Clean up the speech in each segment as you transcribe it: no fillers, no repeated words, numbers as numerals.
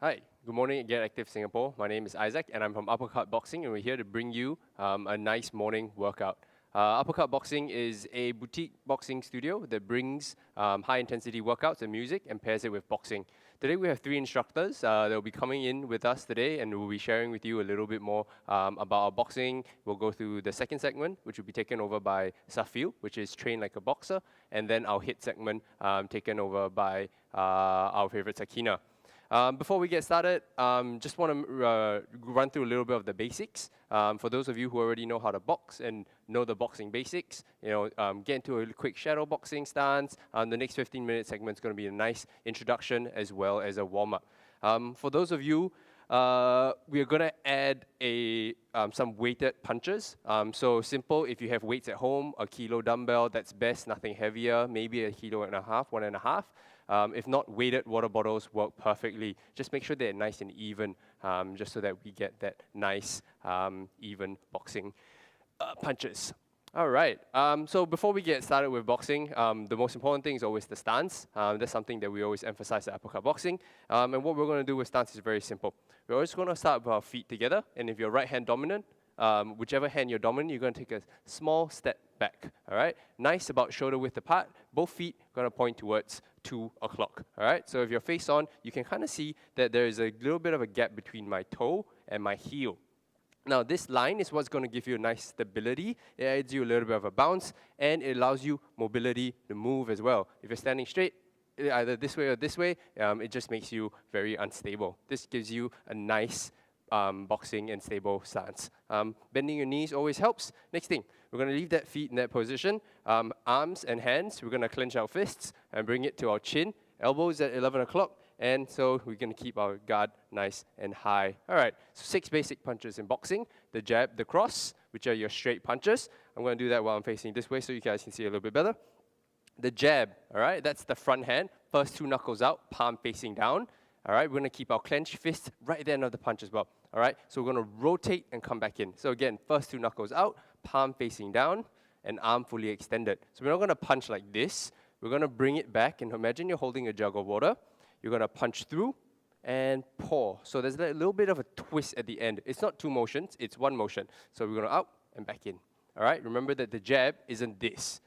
Hi, good morning at Get Active Singapore. My name is Isaac and I'm from UpperCut Boxing, and we're here to bring you a nice morning workout. UpperCut Boxing is a boutique boxing studio that brings high-intensity workouts and music and pairs it with boxing. Today we have 3 instructors that will be coming in with us today, and we'll be sharing with you a little bit more about our boxing. We'll go through the second segment, which will be taken over by Safeel, which is trained like a boxer, and then our hit segment taken over by our favorite Sakinah. Before we get started, just want to run through a little bit of the basics. For those of you who already know how to box and know the boxing basics, get into a quick shadow boxing stance. The next 15-minute segment is going to be a nice introduction as well as a warm-up. For those of you, we are going to add some weighted punches. So simple, if you have weights at home, a kilo dumbbell, that's best, nothing heavier, maybe a kilo and a half, 1.5. If not, weighted water bottles work perfectly. Just make sure they're nice and even, just so that we get that nice, even boxing punches. All right, so before we get started with boxing, the most important thing is always the stance. That's something that we always emphasize at UpperCut Boxing. And what we're going to do with stance is very simple. We're always going to start with our feet together, and if you're right hand dominant, whichever hand you're dominant, you're going to take a small step back, all right? Nice about shoulder width apart. Both feet going to point towards 2 o'clock, all right? So if you're face on, you can kind of see that there is a little bit of a gap between my toe and my heel. Now, this line is what's going to give you a nice stability. It adds you a little bit of a bounce, and it allows you mobility to move as well. If you're standing straight, either this way or this way, it just makes you very unstable. This gives you a nice boxing and stable stance. Bending your knees always helps. Next thing, we're going to leave that feet in that position. Arms and hands, we're going to clench our fists and bring it to our chin. Elbows at 11 o'clock. And so we're going to keep our guard nice and high. All right, so 6 basic punches in boxing. The jab, the cross, which are your straight punches. I'm going to do that while I'm facing this way so you guys can see a little bit better. The jab, all right, that's the front hand. First 2 knuckles out, palm facing down. All right, we're going to keep our clenched fist right at the end of the punch as well. All right, so we're going to rotate and come back in. So again, first 2 knuckles out, palm facing down, and arm fully extended. So we're not going to punch like this. We're going to bring it back, and imagine you're holding a jug of water. You're going to punch through and pour. So there's a little bit of a twist at the end. It's not 2 motions, it's 1 motion. So we're going to out and back in. All right, remember that the jab isn't this.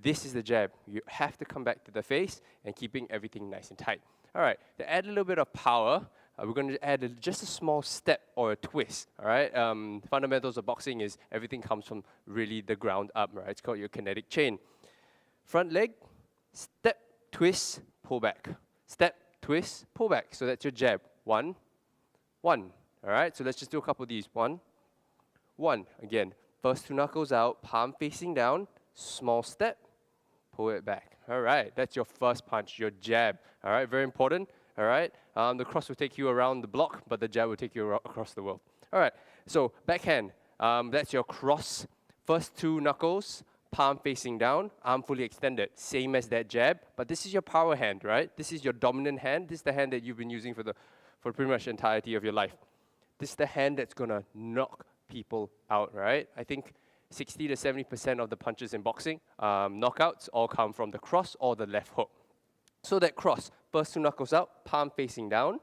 This is the jab. You have to come back to the face and keeping everything nice and tight. All right, to add a little bit of power, we're going to add just a small step or a twist. All right, fundamentals of boxing is everything comes from really the ground up. Right, it's called your kinetic chain. Front leg, step, twist, pull back. Step, twist, pull back. So that's your jab. 1, 1. All right, so let's just do a couple of these. 1, 1. Again, first 2 knuckles out, palm facing down, small step, pull it back. All right, that's your first punch, your jab. All right, very important. All right, the cross will take you around the block, but the jab will take you across the world. All right, so backhand, that's your cross. First 2 knuckles, palm facing down, arm fully extended, same as that jab, but this is your power hand, right? This is your dominant hand. This is the hand that you've been using for pretty much the entirety of your life. This is the hand that's gonna knock people out, right? I think 60 to 70% of the punches in boxing, knockouts, all come from the cross or the left hook. So that cross, first 2 knuckles out, palm facing down.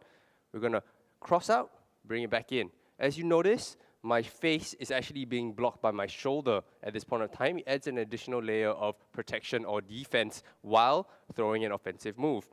We're gonna cross out, bring it back in. As you notice, my face is actually being blocked by my shoulder at this point of time. It adds an additional layer of protection or defense while throwing an offensive move.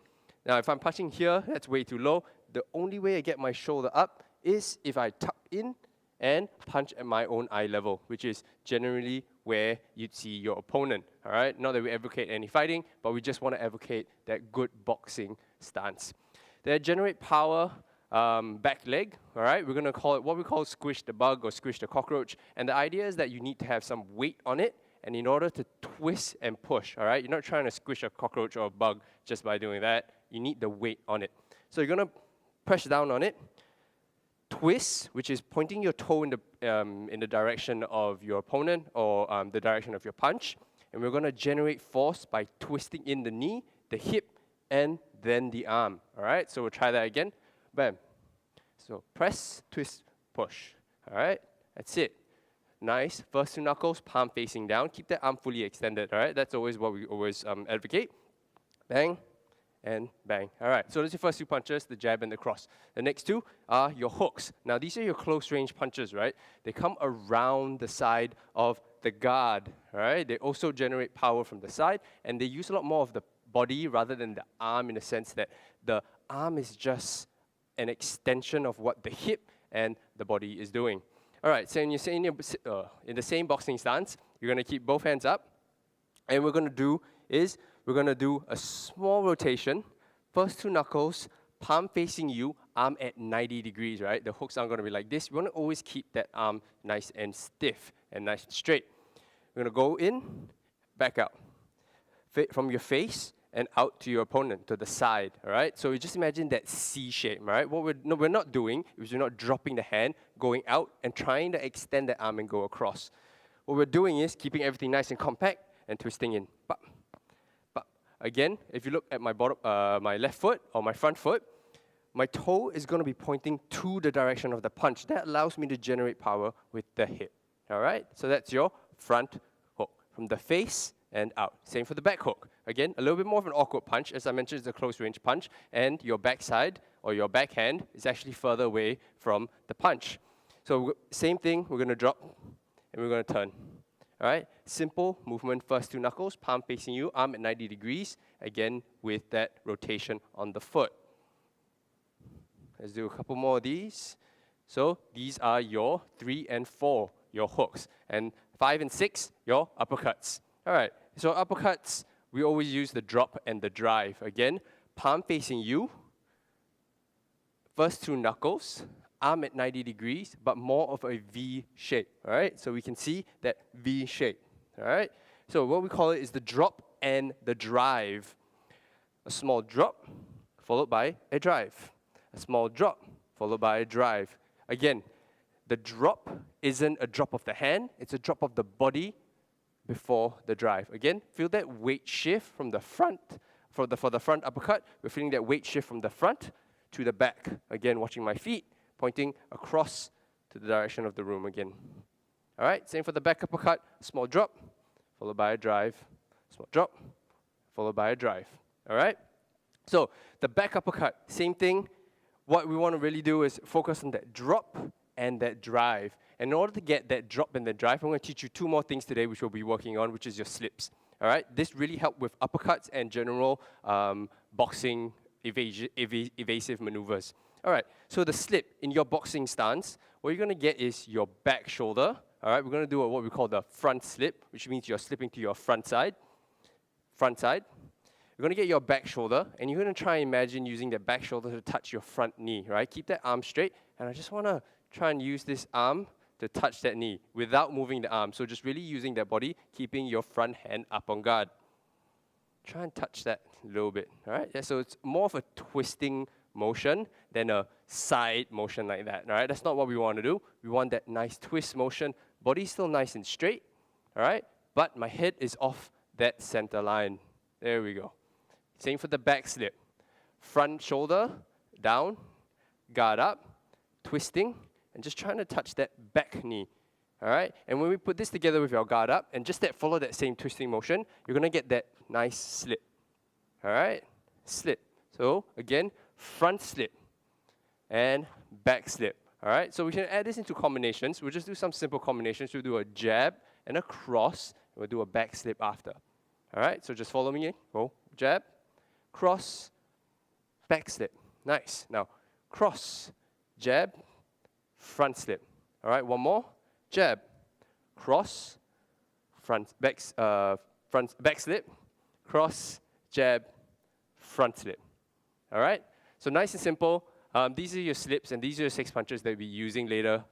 Now, if I'm punching here, that's way too low. The only way I get my shoulder up is if I tuck in and punch at my own eye level, which is generally where you'd see your opponent, all right? Not that we advocate any fighting, but we just want to advocate that good boxing stance. They generate power, back leg, all right? We're going to call it what we call squish the bug or squish the cockroach. And the idea is that you need to have some weight on it, and in order to twist and push, all right? You're not trying to squish a cockroach or a bug just by doing that. You need the weight on it. So you're going to press down on it. Twist, which is pointing your toe in the direction of your opponent or the direction of your punch. And we're going to generate force by twisting in the knee, the hip, and then the arm, all right? So we'll try that again. Bam. So press, twist, push. All right, that's it. Nice. First 2 knuckles, palm facing down. Keep that arm fully extended. All right, that's always what we always advocate. Bang, and bang. All right, so those are your first two punches, the jab and the cross. The next two are your hooks. Now, these are your close-range punches, right? They come around the side of the guard, all right? They also generate power from the side, and they use a lot more of the body rather than the arm, in the sense that the arm is just an extension of what the hip and the body is doing. All right, so in the same boxing stance, you're going to keep both hands up, and what we're going to do is we're going to do a small rotation. First two knuckles, palm facing you, arm at 90 degrees, right? The hooks aren't going to be like this. We want to always keep that arm nice and stiff and nice and straight. We're going to go in, back out. From your face and out to your opponent, to the side, all right? So you just imagine that C shape, right? What we're not doing is we're not dropping the hand, going out and trying to extend the arm and go across. What we're doing is keeping everything nice and compact and twisting in. But again, if you look at my my left foot or my front foot, my toe is going to be pointing to the direction of the punch. That allows me to generate power with the hip, all right? So that's your front hook, from the face and out. Same for the back hook. Again, a little bit more of an awkward punch. As I mentioned, it's a close-range punch, and your backside or your backhand is actually further away from the punch. So same thing, we're going to drop, and we're going to turn. All right, simple movement, first two knuckles, palm facing you, arm at 90 degrees, again with that rotation on the foot. Let's do a couple more of these. So these are your 3 and 4, your hooks, and 5 and 6, your uppercuts. All right, so uppercuts, we always use the drop and the drive. Again, palm facing you, first two knuckles, arm at 90 degrees, but more of a V shape, all right? So we can see that V shape, all right? So what we call it is the drop and the drive. A small drop followed by a drive. A small drop followed by a drive. Again, the drop isn't a drop of the hand, it's a drop of the body before the drive. Again, feel that weight shift from the front, for the front uppercut, we're feeling that weight shift from the front to the back. Again, watching my feet, pointing across to the direction of the room again. All right, same for the back uppercut, small drop, followed by a drive, small drop, followed by a drive. All right? So the back uppercut, same thing. What we want to really do is focus on that drop and that drive. And in order to get that drop and that drive, I'm going to teach you two more things today which we'll be working on, which is your slips. All right? This really helps with uppercuts and general boxing evasive maneuvers. All right, so the slip in your boxing stance, what you're going to get is your back shoulder. All right, we're going to do what we call the front slip, which means you're slipping to your front side. Front side. You're going to get your back shoulder, and you're going to try and imagine using the back shoulder to touch your front knee, right? Keep that arm straight, and I just want to try and use this arm to touch that knee without moving the arm. So just really using that body, keeping your front hand up on guard. Try and touch that a little bit, all right? Yeah, so it's more of a twisting motion than a side motion like that, all right? That's not what we want to do. We want that nice twist motion. Body's still nice and straight, all right? But my head is off that center line. There we go. Same for the back slip. Front shoulder down, guard up, twisting, and just trying to touch that back knee, all right? And when we put this together with your guard up, and just follow that same twisting motion, you're going to get that nice slip, all right? Slip. So again, front slip and back slip, all right? So we can add this into combinations. We'll just do some simple combinations. We'll do a jab and a cross, and we'll do a back slip after, all right? So just follow me in. Go, jab, cross, back slip. Nice. Now, cross, jab, front slip. All right, one more. Jab, cross, back slip, cross, jab, front slip. All right? So nice and simple. These are your slips, and these are your 6 punches that we'll be using later,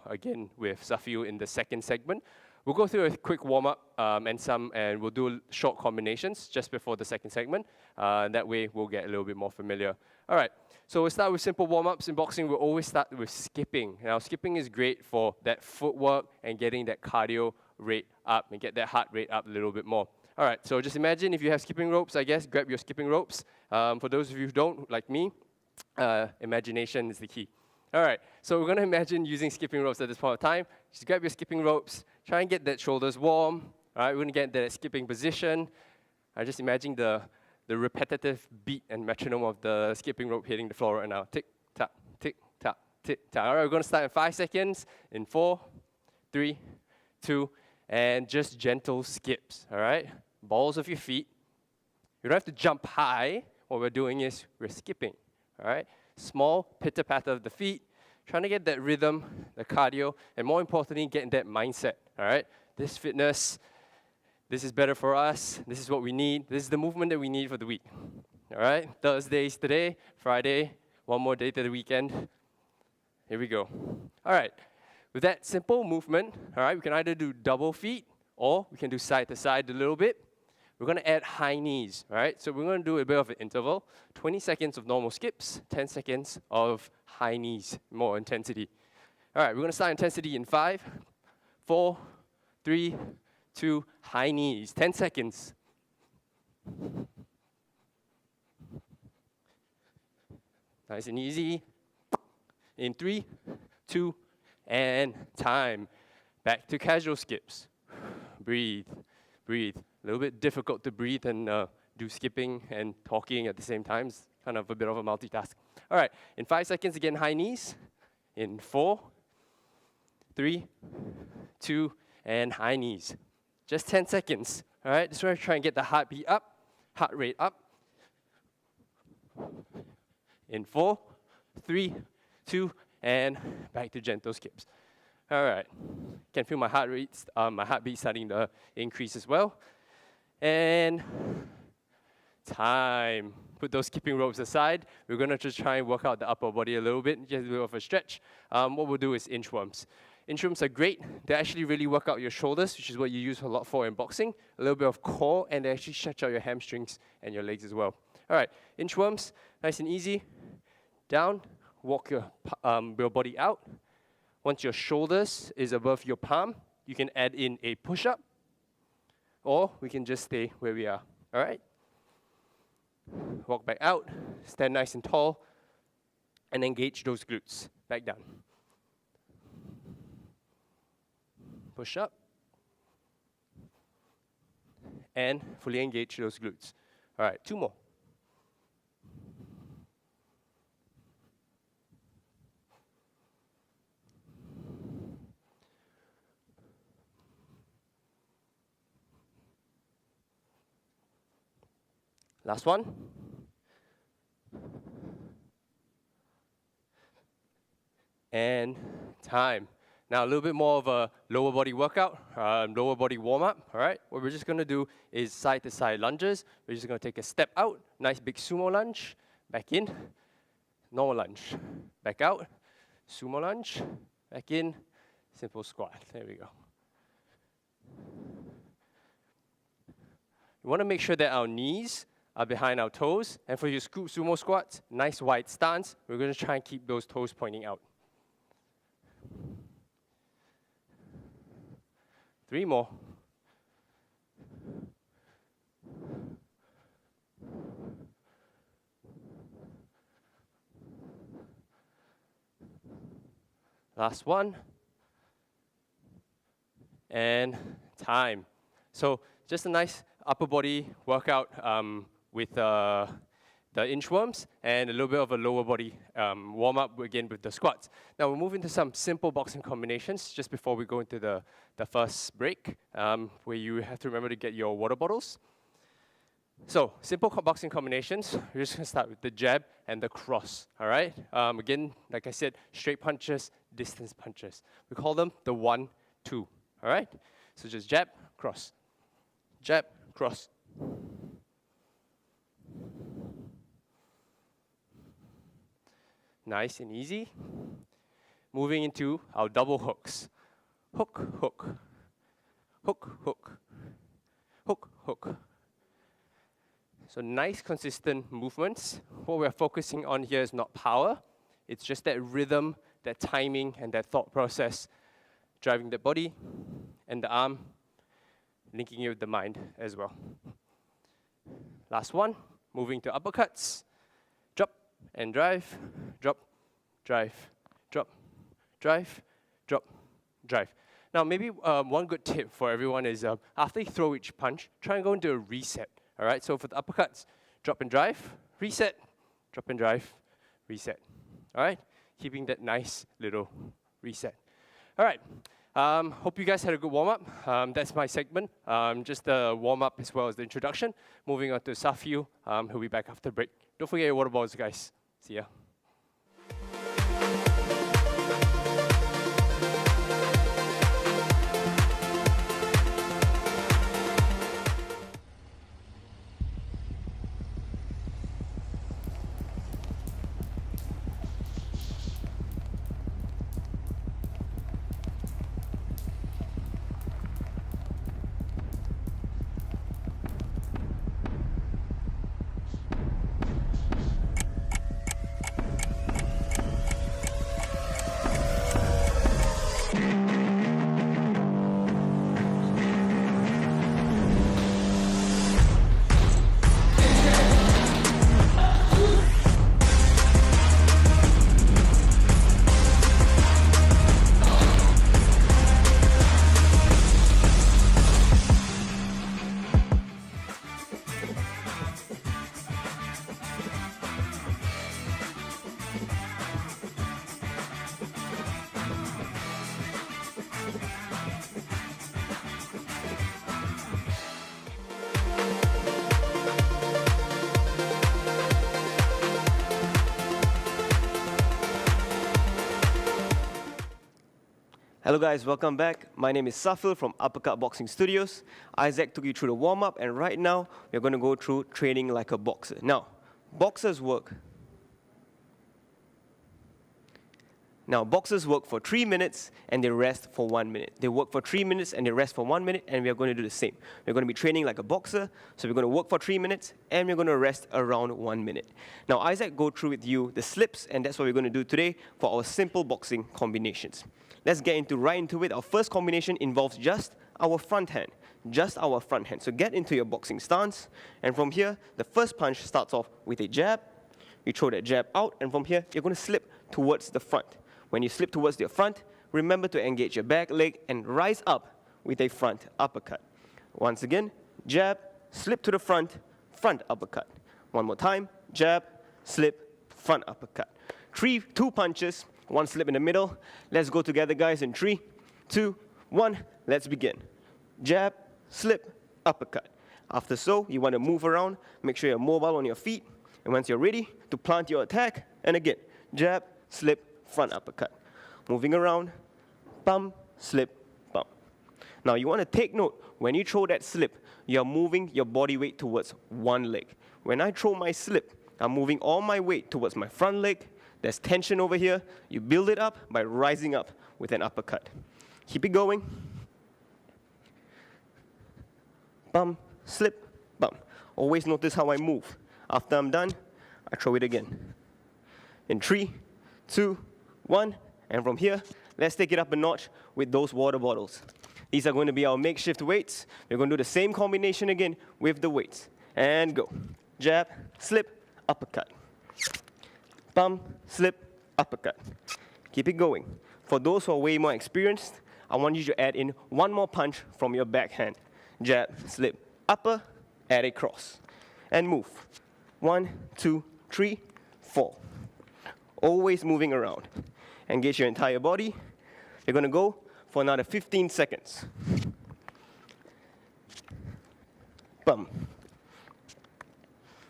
again, with Safeel in the second segment. We'll go through a quick warm-up and we'll do short combinations just before the second segment. That way, we'll get a little bit more familiar. All right, so we'll start with simple warm-ups. In boxing, we'll always start with skipping. Now, skipping is great for that footwork and getting that cardio rate up and get that heart rate up a little bit more. All right, so just imagine if you have skipping ropes, I guess, grab your skipping ropes. For those of you who don't, like me, imagination is the key. All right, so we're going to imagine using skipping ropes at this point of time. Just grab your skipping ropes, try and get that shoulders warm. All right, we're going to get that skipping position. I just imagine the the repetitive beat and metronome of the skipping rope hitting the floor right now. Tick, tock, tick, tock, tick, tock. All right, we're going to start in 5 seconds. In 4, 3, 2, and just gentle skips, all right? Balls of your feet. You don't have to jump high. What we're doing is we're skipping, all right? Small pitter-patter of the feet, trying to get that rhythm, the cardio, and more importantly, getting that mindset, all right? This fitness, this is better for us. This is what we need. This is the movement that we need for the week, all right? Thursday's today, Friday, one more day to the weekend. Here we go. All right, with that simple movement, all right, we can either do double feet or we can do side to side a little bit. We're going to add high knees, all right? So we're going to do a bit of an interval, 20 seconds of normal skips, 10 seconds of high knees, more intensity. All right, we're going to start intensity in 5, 4, 3, 2, high knees, 10 seconds. Nice and easy. In 3, 2, and time. Back to casual skips. Breathe, breathe. A little bit difficult to breathe and do skipping and talking at the same time. It's kind of a bit of a multitask. All right, in 5 seconds, again, high knees. In 4, 3, 2, and high knees. Just 10 seconds, all right? Just want to try and get the heartbeat up, heart rate up. In 4, 3, 2, and back to gentle skips. All right, can feel my heartbeat starting to increase as well. And time. Put those skipping ropes aside. We're gonna just try and work out the upper body a little bit, just a bit of a stretch. What we'll do is inchworms. Inchworms are great. They actually really work out your shoulders, which is what you use a lot for in boxing. A little bit of core, and they actually stretch out your hamstrings and your legs as well. All right, inchworms, nice and easy. Down, walk your body out. Once your shoulders is above your palm, you can add in a push-up, or we can just stay where we are, all right? Walk back out, stand nice and tall, and engage those glutes. Back down. Push up, and fully engage those glutes. All right, 2 more. Last one. And time. Now a little bit more of a lower body workout, lower body warm-up, all right? What we're just gonna do is side-to-side lunges. We're just gonna take a step out, nice big sumo lunge, back in, normal lunge, back out, sumo lunge, back in, simple squat. There we go. We wanna make sure that our knees are behind our toes, and for your scoop sumo squats, nice wide stance, we're gonna try and keep those toes pointing out. 3 more. Last one. And time. So just a nice upper body workout with the inchworms and a little bit of a lower body warm-up again with the squats. Now we'll move into some simple boxing combinations just before we go into the first break, where you have to remember to get your water bottles. So simple boxing combinations, we're just gonna start with the jab and the cross, all right? Again, like I said, straight punches, distance punches. We call them the 1-2, all right? So just jab, cross, cross. Nice and easy. Moving into our double hooks. Hook, hook, hook, hook, hook, hook. So nice consistent movements. What we're focusing on here is not power. It's just that rhythm, that timing, and that thought process, driving the body and the arm, linking it with the mind as well. Last one, moving to uppercuts. Drop and drive, drop, drive, drop, drive, drop, drive. Now, maybe one good tip for everyone is after you throw each punch, try and go into a reset, all right? So for the uppercuts, drop and drive, reset, drop and drive, reset. All right? Keeping that nice little reset. All right. Hope you guys had a good warm-up. That's my segment. Just the warm-up as well as the introduction. Moving on to Safeel, who'll be back after break. Don't forget your water bottles, guys. See ya. Hello guys, welcome back. My name is Safeel from UpperCut Boxing Studios. Isaac took you through the warm-up, and right now, we're going to go through training like a boxer. Now, boxers work for 3 minutes and they rest for 1 minute. They work for 3 minutes and they rest for 1 minute, and we're going to do the same. We're going to be training like a boxer, so we're going to work for 3 minutes and we're going to rest around 1 minute. Now, Isaac go through with you the slips, and that's what we're going to do today for our simple boxing combinations. Let's get right into it. Our first combination involves just our front hand. So get into your boxing stance, and from here, the first punch starts off with a jab. You throw that jab out, and from here, you're going to slip towards the front. When you slip towards the front, remember to engage your back leg and rise up with a front uppercut. Once again, jab, slip to the front, front uppercut. One more time, jab, slip, front uppercut. Two punches, one slip in the middle. Let's go together, guys, in 3, 2, 1. Let's begin. Jab, slip, uppercut. After so, you want to move around. Make sure you're mobile on your feet. And once you're ready to plant your attack, and again, jab, slip, front uppercut. Moving around, bum, slip, bum. Now, you want to take note, when you throw that slip, you're moving your body weight towards one leg. When I throw my slip, I'm moving all my weight towards my front leg. There's tension over here. You build it up by rising up with an uppercut. Keep it going. Bum, slip, bum. Always notice how I move. After I'm done, I throw it again. In 3, 2, 1, and from here, let's take it up a notch with those water bottles. These are going to be our makeshift weights. We're going to do the same combination again with the weights. And go. Jab, slip, uppercut. Bum, slip, uppercut. Keep it going. For those who are way more experienced, I want you to add in one more punch from your backhand. Jab, slip, upper, add a cross. And move. 1, 2, 3, 4. Always moving around. Engage your entire body. You're going to go for another 15 seconds. Bum.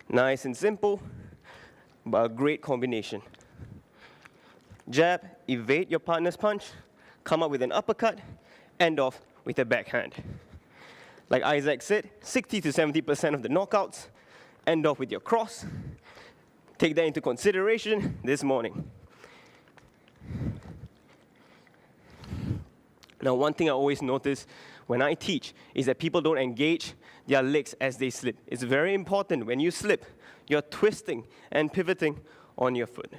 Nice and simple, but a great combination. Jab, evade your partner's punch, come up with an uppercut, end off with a backhand. Like Isaac said, 60 to 70% of the knockouts end off with your cross. Take that into consideration this morning. Now, one thing I always notice when I teach is that people don't engage their legs as they slip. It's very important when you slip, you're twisting and pivoting on your foot.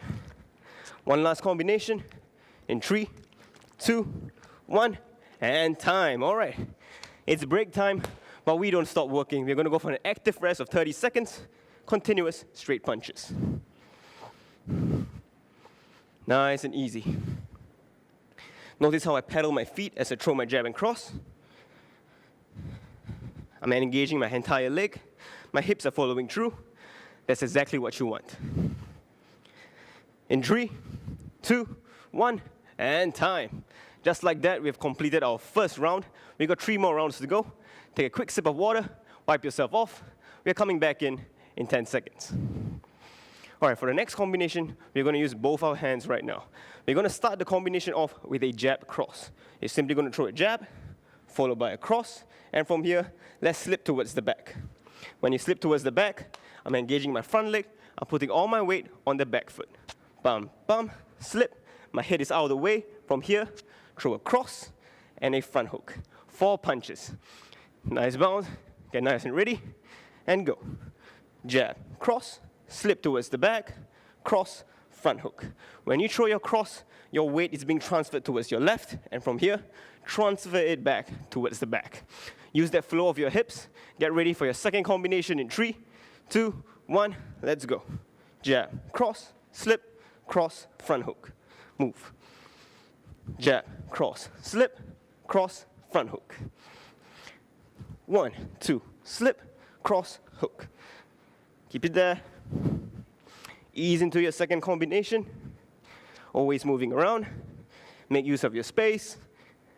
One last combination in 3, 2, 1, and time. All right, it's break time, but we don't stop working. We're going to go for an active rest of 30 seconds, continuous straight punches. Nice and easy. Notice how I pedal my feet as I throw my jab and cross. I'm engaging my entire leg. My hips are following through. That's exactly what you want. In 3, 2, 1, and time. Just like that, we've completed our first round. We've got 3 more rounds to go. Take a quick sip of water, wipe yourself off. We're coming back in 10 seconds. All right, for the next combination, we're going to use both our hands right now. We're going to start the combination off with a jab cross. You're simply going to throw a jab, followed by a cross, and from here, let's slip towards the back. When you slip towards the back, I'm engaging my front leg. I'm putting all my weight on the back foot. Bum, bum, slip. My head is out of the way. From here, throw a cross and a front hook. 4 punches. Nice bounce. Get nice and ready, and go. Jab, cross, slip towards the back, cross, front hook. When you throw your cross, your weight is being transferred towards your left, and from here, transfer it back towards the back. Use that flow of your hips. Get ready for your second combination in 3, 2, 1, let's go. Jab, cross, slip, cross, front hook. Move. Jab, cross, slip, cross, front hook. 1, 2, slip, cross, hook. Keep it there. Ease into your second combination. Always moving around. Make use of your space.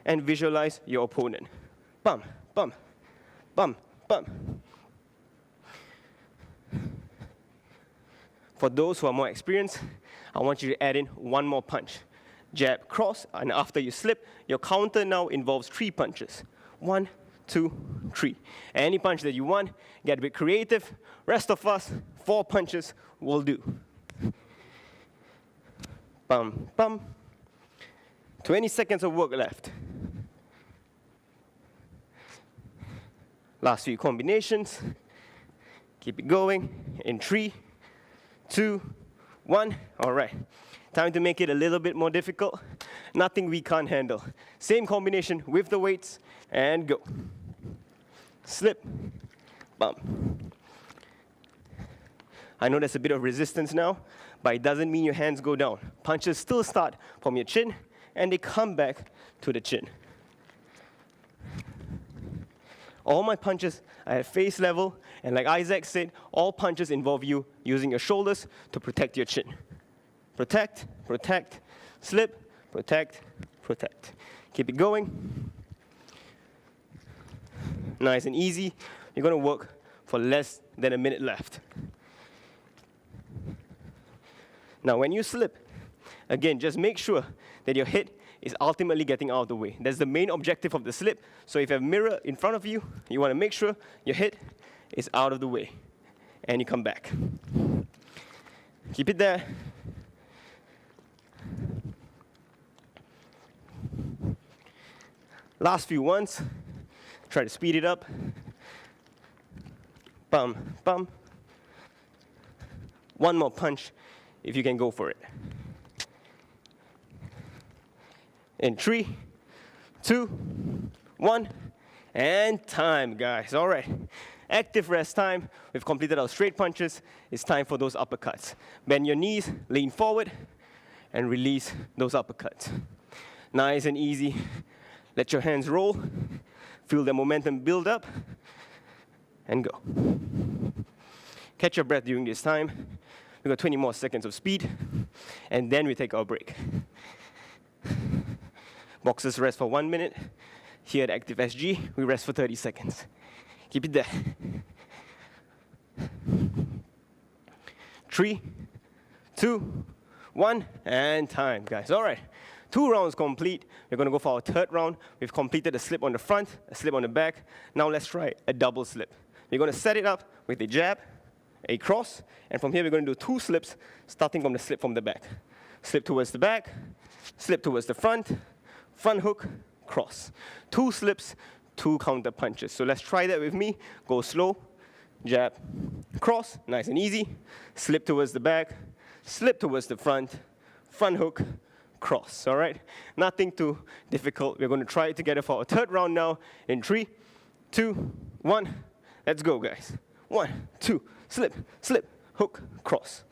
And visualize your opponent. Bum, bum, bum, bum. For those who are more experienced, I want you to add in 1 more punch. Jab, cross, and after you slip, your counter now involves 3 punches. 1, 2, 3. Any punch that you want, get a bit creative. Rest of us, 4 punches will do. Bum, bum. 20 seconds of work left. Last few combinations. Keep it going in 3, 2, 1. All right. Time to make it a little bit more difficult. Nothing we can't handle. Same combination with the weights, and go. Slip, bump. I know there's a bit of resistance now, but it doesn't mean your hands go down. Punches still start from your chin, and they come back to the chin. All my punches are at face level, and like Isaac said, all punches involve you using your shoulders to protect your chin. Protect, protect, slip, protect, protect. Keep it going. Nice and easy. You're going to work for less than a minute left. Now, when you slip, again, just make sure that your head is ultimately getting out of the way. That's the main objective of the slip. So if you have a mirror in front of you, you want to make sure your head is out of the way. And you come back. Keep it there. Last few ones. Try to speed it up. Bum, bum. 1 more punch if you can go for it. In 3, 2, 1, and time, guys. All right. Active rest time. We've completed our straight punches. It's time for those uppercuts. Bend your knees, lean forward, and release those uppercuts. Nice and easy. Let your hands roll. Feel the momentum build up, and go. Catch your breath during this time. We've got 20 more seconds of speed, and then we take our break. Boxers rest for 1 minute. Here at Active SG, we rest for 30 seconds. Keep it there. 3, 2, 1, and time, guys. All right. 2 rounds complete. We're going to go for our 3rd round. We've completed a slip on the front, a slip on the back. Now let's try a double slip. We're going to set it up with a jab, a cross, and from here we're going to do 2 slips, starting from the slip from the back. Slip towards the back, slip towards the front, front hook, cross. 2 slips, 2 counter punches. So let's try that with me. Go slow, jab, cross, nice and easy. Slip towards the back, slip towards the front hook, cross, all right? Nothing too difficult. We're going to try it together for our 3rd round now in 3, 2, 1. Let's go, guys. 1, 2, slip, slip, hook, cross.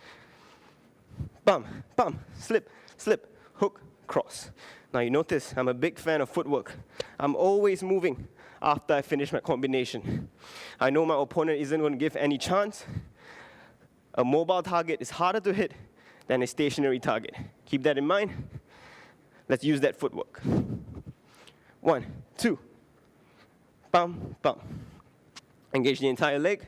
Bum, bum, slip, slip, hook, cross. Now you notice I'm a big fan of footwork. I'm always moving after I finish my combination. I know my opponent isn't going to give any chance. A mobile target is harder to hit than a stationary target. Keep that in mind. Let's use that footwork. 1, 2. Bam, bam. Engage the entire leg.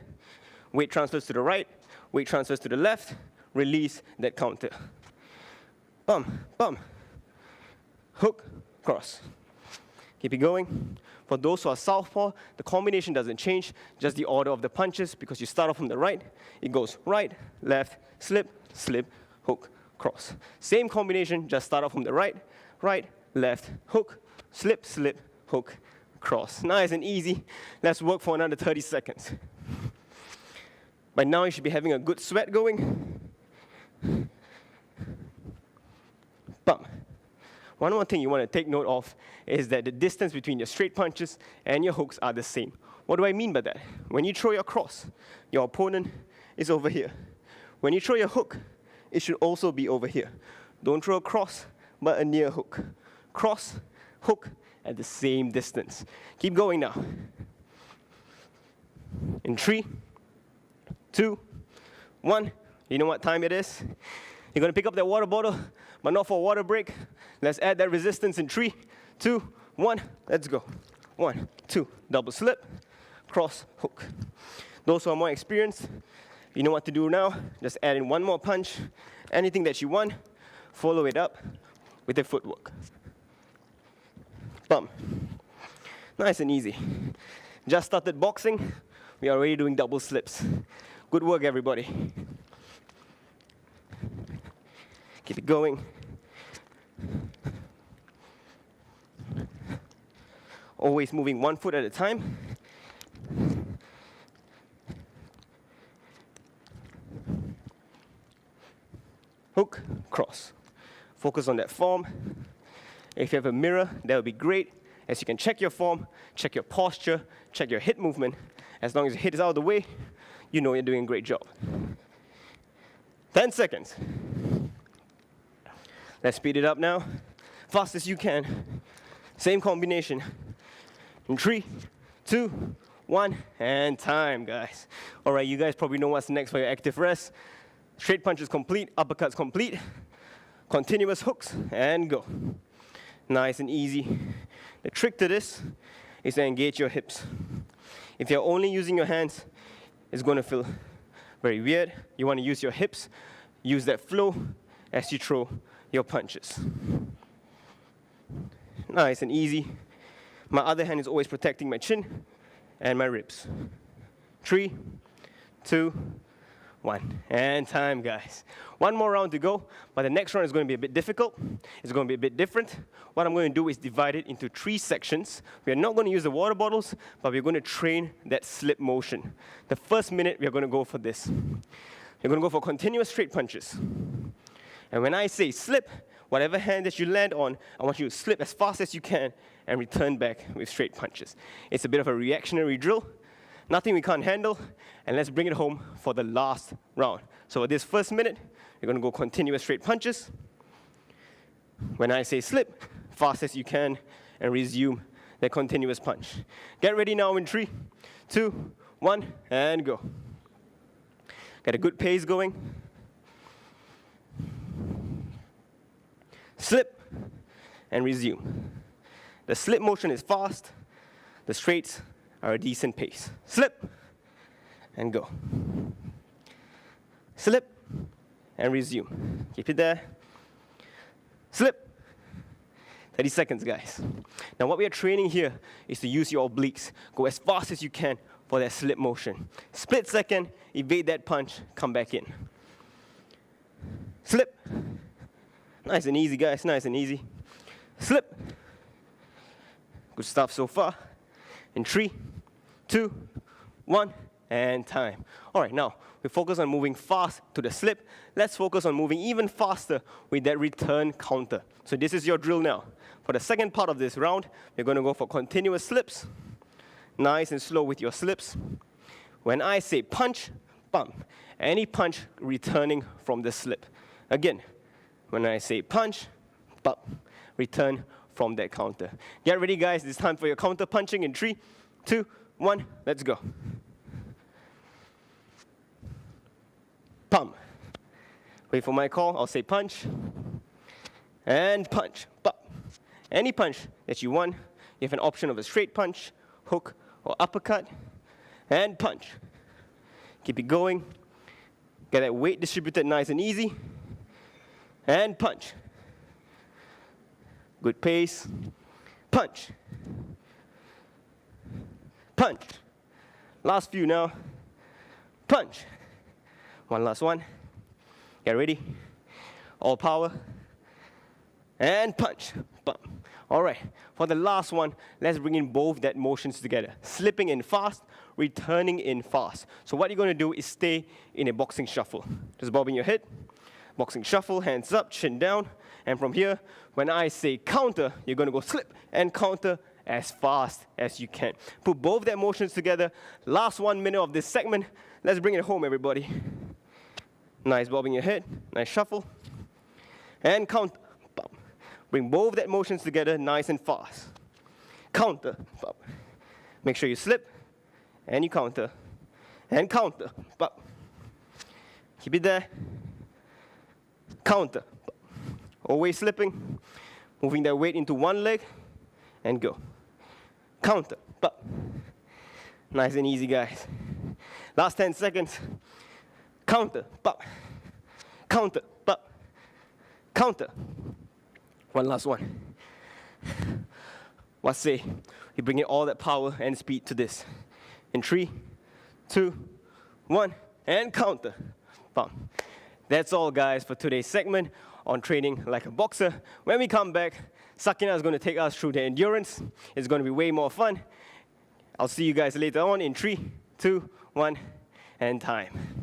Weight transfers to the right. Weight transfers to the left. Release that counter. Bam, bam. Hook, cross. Keep it going. For those who are southpaw, the combination doesn't change, just the order of the punches, because you start off from the right, it goes right, left, slip, slip, hook, cross. Same combination, just start off from the right, right, left, hook, slip, slip, hook, cross. Nice and easy. Let's work for another 30 seconds. By now, you should be having a good sweat going. Bam. One more thing you want to take note of is that the distance between your straight punches and your hooks are the same. What do I mean by that? When you throw your cross, your opponent is over here. When you throw your hook, it should also be over here. Don't throw a cross, but a near hook. Cross, hook, at the same distance. Keep going now. In 3, 2, 1. You know what time it is? You're going to pick up that water bottle, but not for a water break. Let's add that resistance in 3, 2, 1. Let's go. 1, 2. Double slip, cross, hook. Those who are more experienced, you know what to do now. Just add in one more punch. Anything that you want, follow it up with a footwork. Bum. Nice and easy. Just started boxing. We are already doing double slips. Good work, everybody. Keep it going. Always moving one foot at a time. Hook, cross. Focus on that form. If you have a mirror, that would be great, as you can check your form, check your posture, check your hip movement. As long as your hit is out of the way, you know you're doing a great job. 10 seconds. Let's speed it up now. Fast as you can. Same combination. In 3, 2, 1, and time, guys. All right, you guys probably know what's next for your active rest. Straight punches complete, uppercuts complete, continuous hooks, and go. Nice and easy. The trick to this is to engage your hips. If you're only using your hands, it's going to feel very weird. You want to use your hips, use that flow as you throw your punches. Nice and easy. My other hand is always protecting my chin and my ribs. 3, 2, 1, and time, guys. One more round to go, but the next round is going to be a bit difficult. It's going to be a bit different. What I'm going to do is divide it into 3 sections. We are not going to use the water bottles, but we're going to train that slip motion. The first minute, we are going to go for this. You're going to go for continuous straight punches. And when I say slip, whatever hand that you land on, I want you to slip as fast as you can and return back with straight punches. It's a bit of a reactionary drill. Nothing we can't handle, and let's bring it home for the last round. So for this first minute, you're going to go continuous straight punches. When I say slip, fast as you can, and resume that continuous punch. Get ready now in 3, 2, 1, and go. Get a good pace going. Slip, and resume. The slip motion is fast. The straights are a decent pace. Slip, and go. Slip, and resume. Keep it there. Slip. 30 seconds, guys. Now what we are training here is to use your obliques. Go as fast as you can for that slip motion. Split second, evade that punch, come back in. Slip. Nice and easy, guys, nice and easy. Slip. Good stuff so far. In 3, 2, 1, and time. All right, now we focus on moving fast to the slip. Let's focus on moving even faster with that return counter. So this is your drill now. For the second part of this round, we're going to go for continuous slips. Nice and slow with your slips. When I say punch, bump. Any punch returning from the slip. Again, when I say punch, bump. Return from that counter. Get ready, guys. It's time for your counter punching in 3, 2, 1. Let's go. pump. Wait for my call, I'll say punch, and punch, pump. Any punch that you want, you have an option of a straight punch, hook, or uppercut, and punch. Keep it going. Get that weight distributed nice and easy, and punch. Good pace, punch, punch. Last few now, punch. One last one. Get ready. All power. And punch. Bump. All right. For the last one, let's bring in both that motions together. Slipping in fast, returning in fast. So what you're going to do is stay in a boxing shuffle. Just bobbing your head. Boxing shuffle, hands up, chin down. And from here, when I say counter, you're going to go slip and counter as fast as you can. Put both that motions together. Last 1 minute of this segment. Let's bring it home, everybody. Nice bobbing your head. Nice shuffle. And counter. Bump. Bring both that motions together nice and fast. Counter. Bump. Make sure you slip. And you counter. And counter. Bump. Keep it there. Counter. Bump. Always slipping. Moving that weight into one leg. And go. Counter. Bump. Nice and easy, guys. Last 10 seconds. Counter. Bump. Counter. Bump. Counter. One last one. What say? You bring in all that power and speed to this. In 3, 2, 1, and counter. Bump. That's all, guys, for today's segment on training like a boxer. When we come back, Sakinah is going to take us through the endurance. It's going to be way more fun. I'll see you guys later on in 3, 2, 1, and time.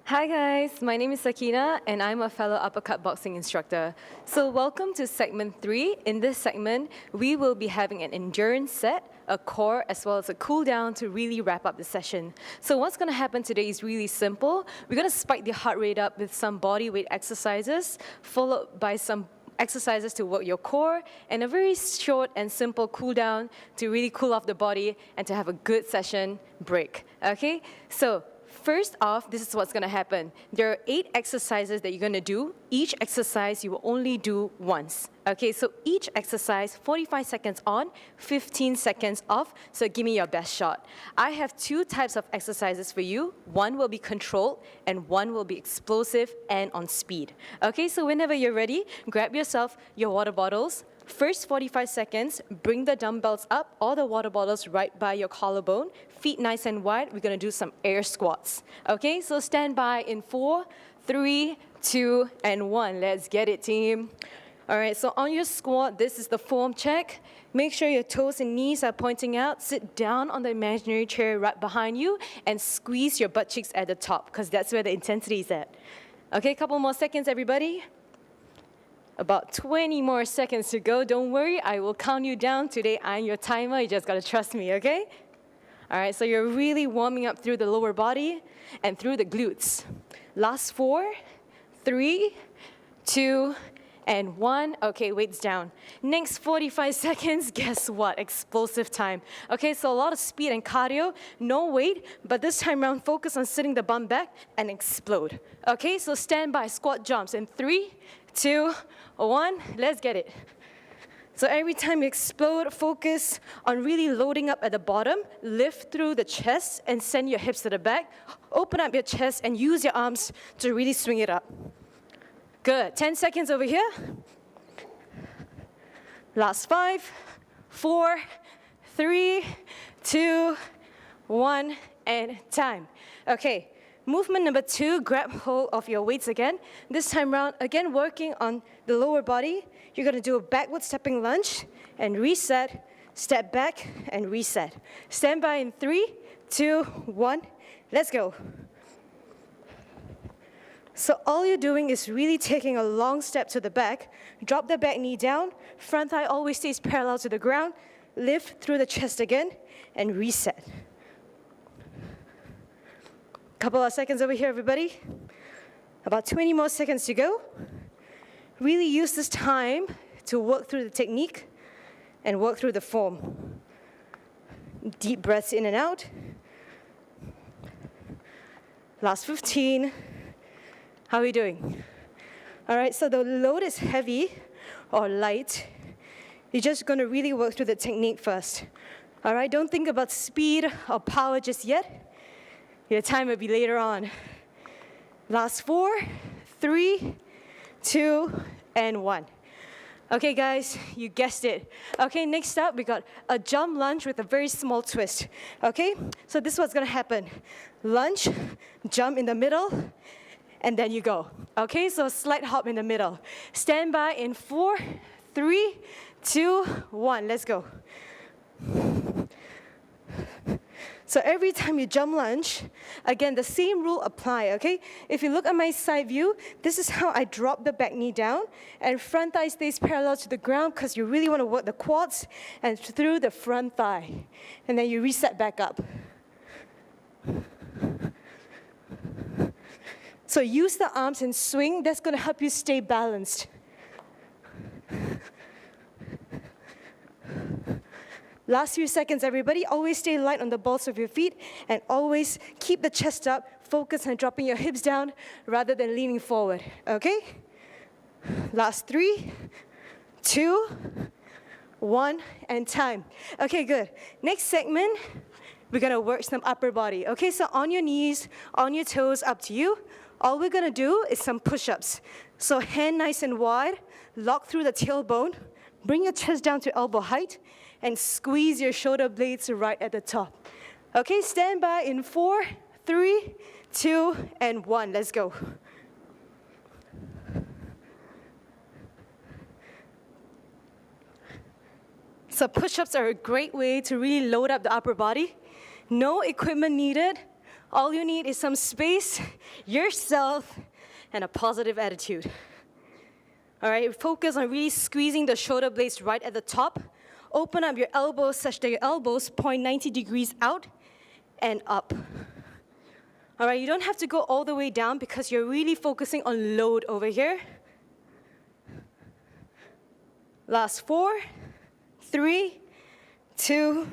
Hi guys, my name is Sakinah and I'm a fellow UpperCut Boxing instructor. So welcome to segment 3. In this segment, we will be having an endurance set, a core, as well as a cool down to really wrap up the session. So what's going to happen today is really simple. We're going to spike the heart rate up with some body weight exercises, followed by some exercises to work your core, and a very short and simple cool down to really cool off the body and to have a good session break. Okay, so first off, this is what's going to happen. There are 8 exercises that you're going to do. Each exercise you will only do once. Okay, so each exercise, 45 seconds on, 15 seconds off, so give me your best shot. I have 2 types of exercises for you. One will be controlled, and one will be explosive and on speed. Okay, so whenever you're ready, grab yourself your water bottles. First 45 seconds, bring the dumbbells up, or the water bottles right by your collarbone, feet nice and wide. We're going to do some air squats. Okay, so stand by in 4, 3, 2, and 1. Let's get it, team. All right, so on your squat, this is the form check. Make sure your toes and knees are pointing out. Sit down on the imaginary chair right behind you and squeeze your butt cheeks at the top, because that's where the intensity is at. Okay, a couple more seconds, everybody. About 20 more seconds to go. Don't worry, I will count you down. Today, I'm your timer. You just got to trust me, okay? All right, so you're really warming up through the lower body and through the glutes. Last 4, 3, 2, and 1. Okay, weights down. Next 45 seconds, guess what? Explosive time. Okay, so a lot of speed and cardio, no weight, but this time around, focus on sitting the bum back and explode. Okay, so stand by, squat jumps in 3, 2, 1, let's get it. So every time you explode, focus on really loading up at the bottom, lift through the chest and send your hips to the back. Open up your chest and use your arms to really swing it up. Good, 10 seconds over here. Last 5, 4, 3, 2, 1, and time. Okay, movement number 2, grab hold of your weights again. This time around, again working on the lower body. You're gonna do a backward stepping lunge and reset, step back and reset. Stand by in 3, 2, 1, let's go. So all you're doing is really taking a long step to the back, drop the back knee down, front thigh always stays parallel to the ground, lift through the chest again, and reset. Couple of seconds over here, everybody. About 20 more seconds to go. Really use this time to work through the technique and work through the form. Deep breaths in and out. Last 15. How are we doing? All right, so the load is heavy or light. You're just gonna really work through the technique first. All right, don't think about speed or power just yet. Your time will be later on. Last 4, 3, 2, and 1. Okay, guys, you guessed it. Okay, next up, we got a jump lunge with a very small twist. Okay, so this is what's gonna happen. Lunge, jump in the middle, and then you go. Okay, so slight hop in the middle. Stand by in 4, 3, 2, 1. Let's go. So every time you jump lunge, again, the same rule apply, okay? If you look at my side view, this is how I drop the back knee down, and front thigh stays parallel to the ground because you really want to work the quads and through the front thigh. And then you reset back up. So use the arms and swing. That's going to help you stay balanced. Last few seconds, everybody. Always stay light on the balls of your feet and always keep the chest up. Focus on dropping your hips down rather than leaning forward, okay? Last 3, 2, 1, and time. Okay, good. Next segment, we're gonna work some upper body. Okay, so on your knees, on your toes, up to you. All we're gonna do is some push-ups. So hand nice and wide, lock through the tailbone, bring your chest down to elbow height, and squeeze your shoulder blades right at the top. Okay, stand by in 4, 3, 2, and 1. Let's go. So push-ups are a great way to really load up the upper body. No equipment needed. All you need is some space, yourself, and a positive attitude. All right, focus on really squeezing the shoulder blades right at the top. Open up your elbows such that your elbows point 90 degrees out and up. All right, you don't have to go all the way down because you're really focusing on load over here. Last 4, 3, 2,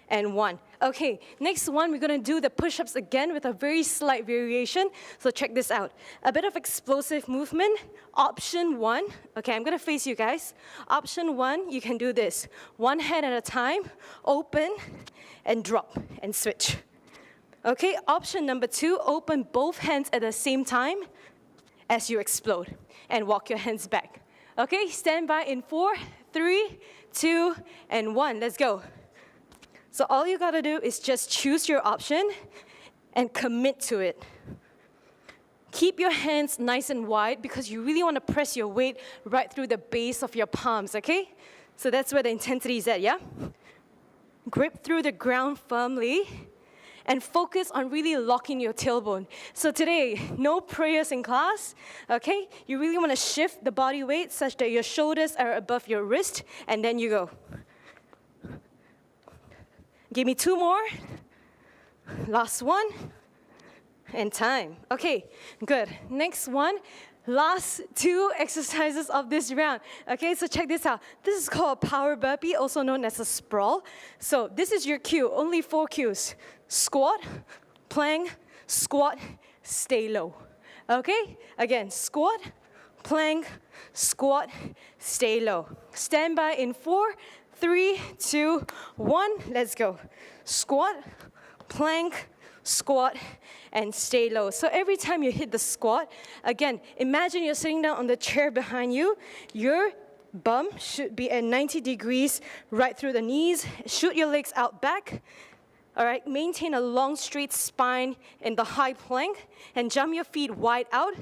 and 1. Okay, next one, we're gonna do the push-ups again with a very slight variation. So check this out. A bit of explosive movement. Option 1, okay, I'm gonna face you guys. Option 1, you can do this. One hand at a time, open, and drop, and switch. Okay, option number 2, open both hands at the same time as you explode, and walk your hands back. Okay, stand by in 4, 3, 2, and 1, let's go. So all you gotta do is just choose your option and commit to it. Keep your hands nice and wide because you really wanna press your weight right through the base of your palms, okay? So that's where the intensity is at, yeah? Grip through the ground firmly and focus on really locking your tailbone. So today, no prayers in class, okay? You really wanna shift the body weight such that your shoulders are above your wrist, and then you go. Give me 2 more. Last one. And time. Okay, good. Next one, last 2 exercises of this round. Okay, so check this out. This is called a power burpee, also known as a sprawl. So this is your cue, only 4 cues. Squat, plank, squat, stay low. Okay, again, squat, plank, squat, stay low. Stand by in 4, 3, 2, 1, let's go. Squat, plank, squat, and stay low. So every time you hit the squat, again, imagine you're sitting down on the chair behind you. Your bum should be at 90 degrees right through the knees. Shoot your legs out back. All right, maintain a long straight spine in the high plank and jump your feet wide out.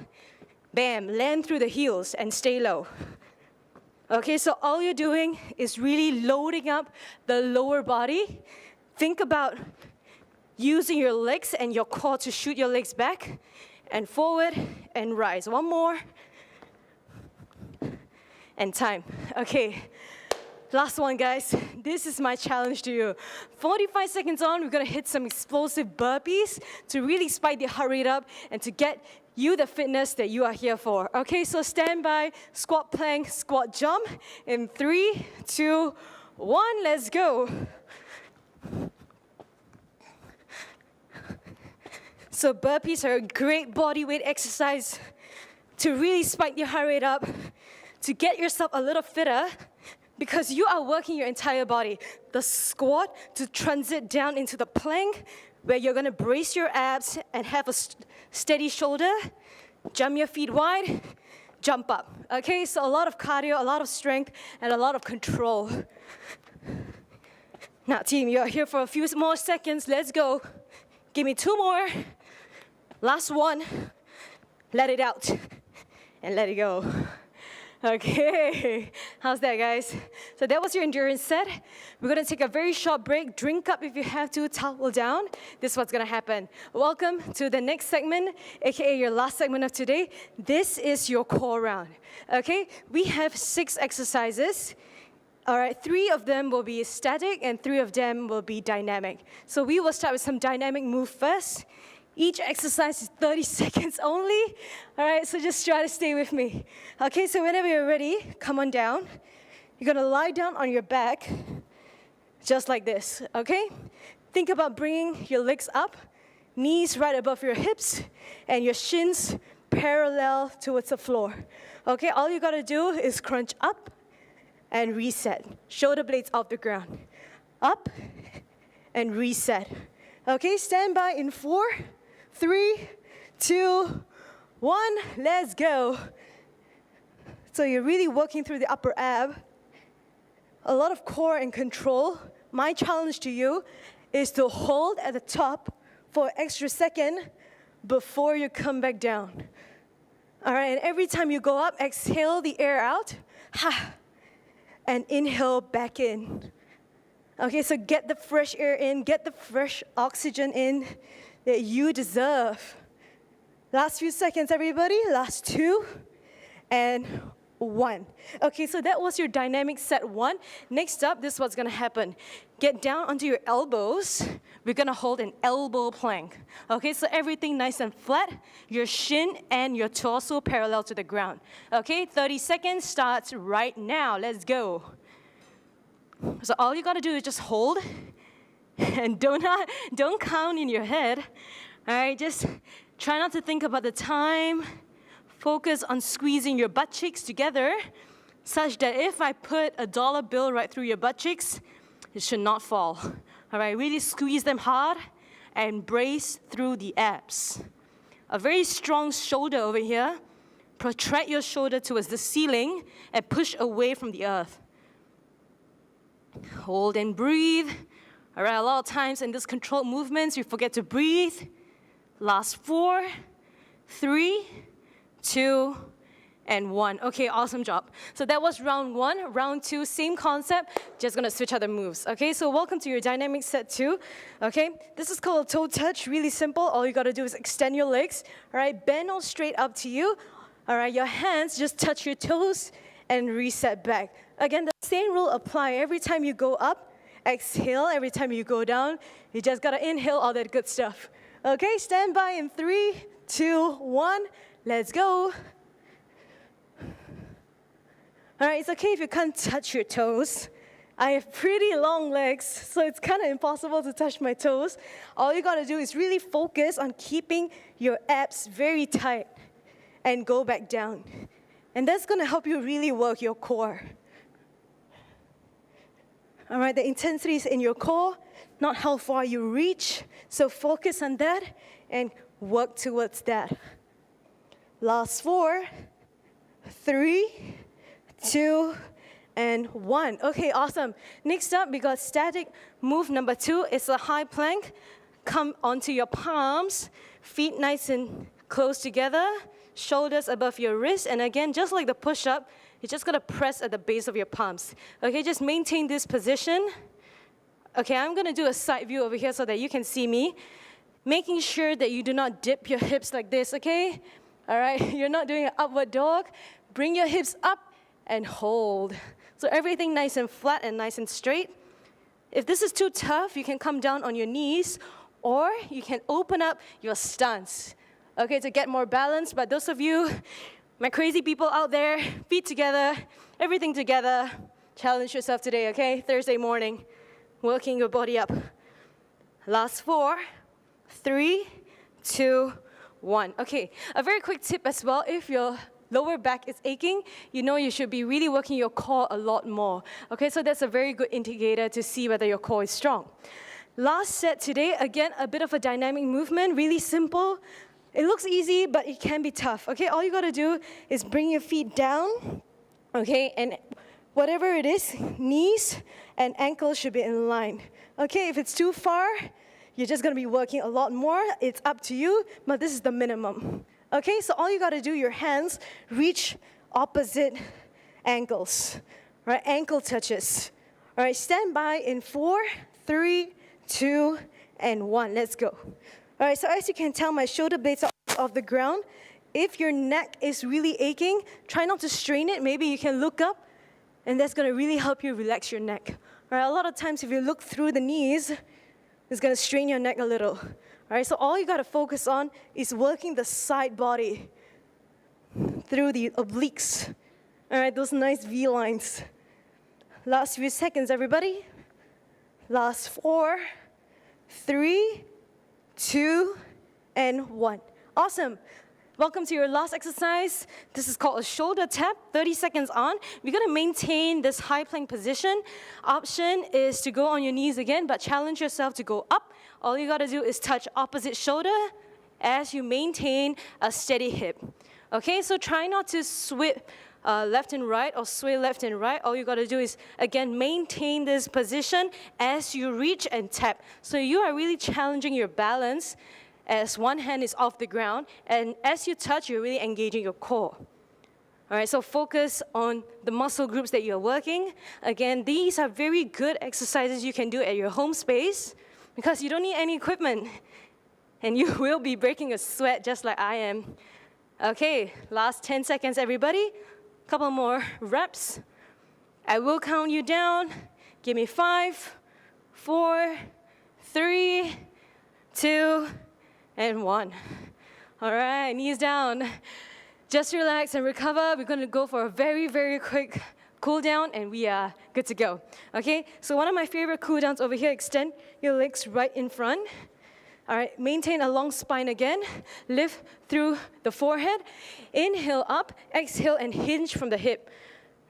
Bam, land through the heels and stay low. Okay, so all you're doing is really loading up the lower body. Think about using your legs and your core to shoot your legs back and forward and rise. One more. And time. Okay, last one, guys. This is my challenge to you. 45 seconds on, we're gonna hit some explosive burpees to really spike the heart rate up and to get you the fitness that you are here for. Okay, so stand by, squat, plank, squat, jump. In 3, 2, 1, let's go. So burpees are a great body weight exercise to really spike your heart rate up, to get yourself a little fitter, because you are working your entire body. The squat to transit down into the plank, where you're gonna brace your abs and have a steady shoulder, jump your feet wide, jump up. Okay, so a lot of cardio, a lot of strength, and a lot of control. Now team, you're here for a few more seconds, let's go. Give me 2 more. Last one, let it out, and let it go. Okay, how's that, guys? So that was your endurance set. We're gonna take a very short break. Drink up if you have to, towel down. This is what's gonna happen. Welcome to the next segment, AKA your last segment of today. This is your core round, okay? We have 6 exercises. All right, 3 of them will be static and 3 of them will be dynamic. So we will start with some dynamic move first. Each exercise is 30 seconds only. All right, so just try to stay with me. Okay, so whenever you're ready, come on down. You're gonna lie down on your back, just like this, okay? Think about bringing your legs up, knees right above your hips, and your shins parallel towards the floor. Okay, all you gotta do is crunch up and reset. Shoulder blades off the ground. Up and reset. Okay, stand by in 4, 3, 2, 1, let's go. So you're really working through the upper ab. A lot of core and control. My challenge to you is to hold at the top for an extra second before you come back down. All right, and every time you go up, exhale the air out, and inhale back in. Okay, so get the fresh air in, get the fresh oxygen in that you deserve. Last few seconds, everybody. Last 2 and 1. Okay, so that was your dynamic set 1. Next up, this is what's gonna happen. Get down onto your elbows. We're gonna hold an elbow plank. Okay, so everything nice and flat. Your shin and your torso parallel to the ground. Okay, 30 seconds starts right now. Let's go. So all you gotta do is just hold, and don't count in your head. All right, just try not to think about the time. Focus on squeezing your butt cheeks together, such that if I put a dollar bill right through your butt cheeks, it should not fall. All right, really squeeze them hard and brace through the abs. A very strong shoulder over here. Protract your shoulder towards the ceiling and push away from the earth. Hold and breathe. All right, a lot of times in these controlled movements, you forget to breathe. Last 4, 3, 2, and 1. Okay, awesome job. So that was round 1. Round 2, same concept, just gonna switch other moves. Okay, so welcome to your dynamic set 2. Okay, this is called a toe touch, really simple. All you gotta do is extend your legs. All right, bend all straight up to you. All right, your hands just touch your toes and reset back. Again, the same rule apply. Every time you go up, exhale. Every time you go down, you just gotta inhale all that good stuff. Okay, stand by in 3, 2, 1. Let's go. All right, it's okay if you can't touch your toes. I have pretty long legs, so it's kind of impossible to touch my toes. All you gotta do is really focus on keeping your abs very tight and go back down. And that's gonna help you really work your core. All right, the intensity is in your core, not how far you reach. So focus on that and work towards that. Last 4, 3, 2, and 1. Okay, awesome. Next up, we got static move number 2. It's a high plank. Come onto your palms, feet nice and close together, shoulders above your wrist. And again, just like the push-up, you're just gonna press at the base of your palms. Okay, just maintain this position. Okay, I'm gonna do a side view over here so that you can see me. Making sure that you do not dip your hips like this, okay? All right, you're not doing an upward dog. Bring your hips up and hold. So everything nice and flat and nice and straight. If this is too tough, you can come down on your knees, or you can open up your stance, okay, to get more balance. But those of you, my crazy people out there, feet together, everything together, challenge yourself today, okay? Thursday morning, working your body up. Last 4, 3, 2, 1. Okay, a very quick tip as well. If your lower back is aching, you know you should be really working your core a lot more. Okay, so that's a very good indicator to see whether your core is strong. Last set today, again, a bit of a dynamic movement, really simple. It looks easy, but it can be tough. Okay, all you gotta do is bring your feet down, okay, and whatever it is, knees and ankles should be in line. Okay, if it's too far, you're just gonna be working a lot more. It's up to you, but this is the minimum. Okay, so all you gotta do, your hands reach opposite ankles, right? Ankle touches. All right, stand by in 4, 3, 2, and 1. Let's go. All right, so as you can tell, my shoulder blades are off the ground. If your neck is really aching, try not to strain it. Maybe you can look up, and that's gonna really help you relax your neck. All right, a lot of times if you look through the knees, it's gonna strain your neck a little. All right, so all you gotta focus on is working the side body through the obliques. All right, those nice V lines. Last few seconds, everybody. Last 4, 3, 2, and 1. Awesome. Welcome to your last exercise. This is called a shoulder tap, 30 seconds on. We're gonna maintain this high plank position. Option is to go on your knees again, but challenge yourself to go up. All you gotta do is touch opposite shoulder as you maintain a steady hip. Okay, so try not to swip left and right or sway left and right. All you gotta do is, again, maintain this position as you reach and tap. So you are really challenging your balance as one hand is off the ground, and as you touch, you're really engaging your core. All right, so focus on the muscle groups that you're working. Again, these are very good exercises you can do at your home space because you don't need any equipment, and you will be breaking a sweat just like I am. Okay, last 10 seconds, everybody. Couple more reps. I will count you down. Give me 5, 4, 3, 2, and 1. All right, knees down. Just relax and recover. We're gonna go for a very, very quick cool down, and we are good to go. Okay, so one of my favorite cool downs over here, extend your legs right in front. All right, maintain a long spine again. Lift through the forehead. Inhale up, exhale, and hinge from the hip,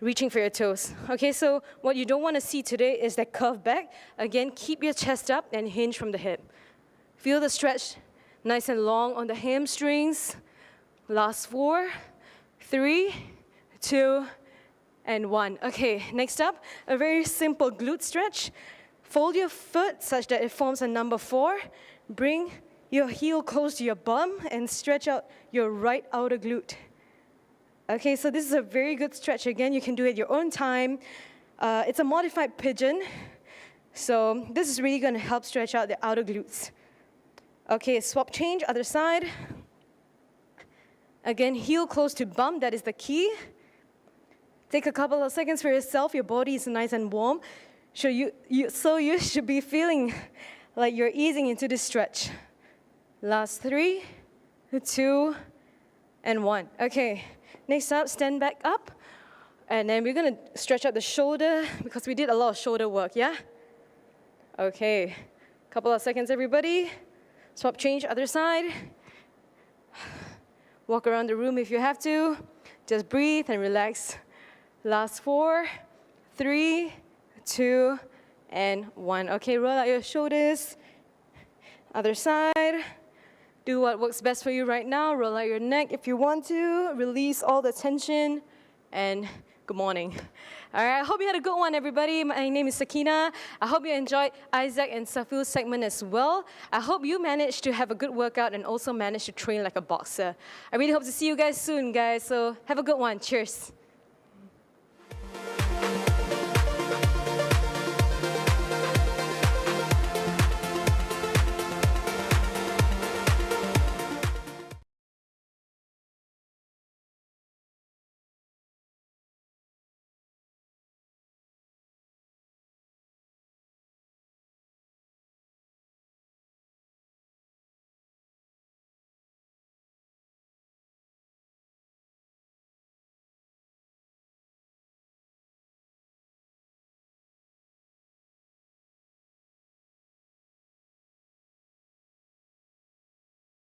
reaching for your toes. Okay, so what you don't wanna see today is that curve back. Again, keep your chest up and hinge from the hip. Feel the stretch nice and long on the hamstrings. Last 4, 3, 2, and 1. Okay, next up, a very simple glute stretch. Fold your foot such that it forms a number 4. Bring your heel close to your bum and stretch out your right outer glute. Okay, so this is a very good stretch. Again, you can do it at your own time. It's a modified pigeon. So this is really gonna help stretch out the outer glutes. Okay, swap change, other side. Again, heel close to bum, that is the key. Take a couple of seconds for yourself. Your body is nice and warm. So you should be feeling like you're easing into this stretch. Last 3, 2, and 1. Okay, next up, stand back up. And then we're gonna stretch out the shoulder because we did a lot of shoulder work, yeah? Okay, couple of seconds, everybody. Swap change, other side. Walk around the room if you have to. Just breathe and relax. Last 4, 3, 2, and 1. Okay, roll out your shoulders. Other side. Do what works best for you right now. Roll out your neck if you want to. Release all the tension. And good morning. All right, I hope you had a good one, everybody. My name is Sakinah. I hope you enjoyed Isaac and Safeel's segment as well. I hope you managed to have a good workout and also managed to train like a boxer. I really hope to see you guys soon, guys. So have a good one. Cheers.